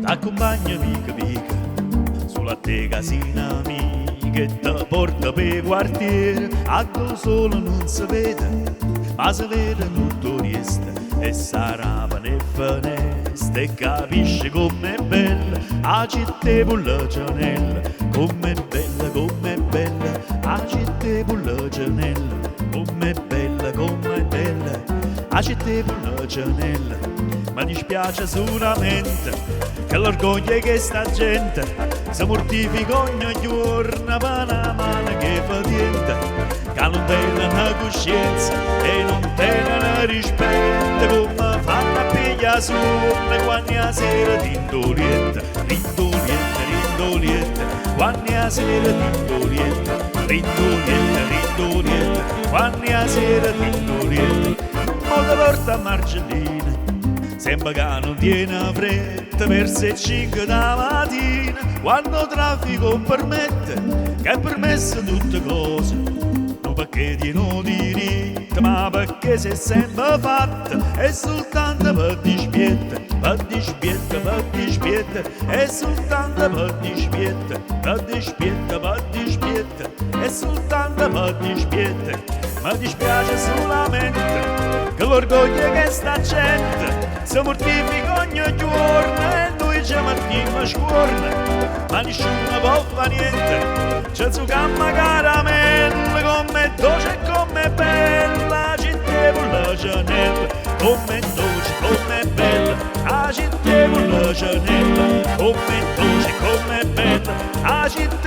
t'accompagna mica mica sulla te casina mia che ti porta per quartiere, a tu solo non si vede, ma si vede tutto il resto, e sarà e finestra, e capisci com'è bella, a città pulla cianella, com'è bella, a città pulla cianella, com'è bella, a città pulla cianella, mi dispiace solamente che l'orgoglio che sta gente si mortifica ogni giorno per una mano che fa niente, che non tenen coscienza e non tenen rispetto, come fanno a pigliare sonno quando la sera t'indolietta, quando la sera t'indolietta, quando la sera t'indolietta, molte volte a Marcellina sembra che non tiene fretta verso le 5 da mattina, quando il traffico permette, che è permesso tutte cose, non perché tieno diritto, ma perché si è sempre fatta, è soltanto per dispietta, è soltanto per dispietta, è soltanto per dispietta, mi dispiace solamente che l'orgoglio che sta gente si mortifica ogni giorno e noi ci mettiamo a scuorna, ma nessuno può fare niente, c'è su gamma caramella, come dolce e come bella, città pulla cianella, come dolce, come bella, a città pulla cianella, come dolce, come bella, a città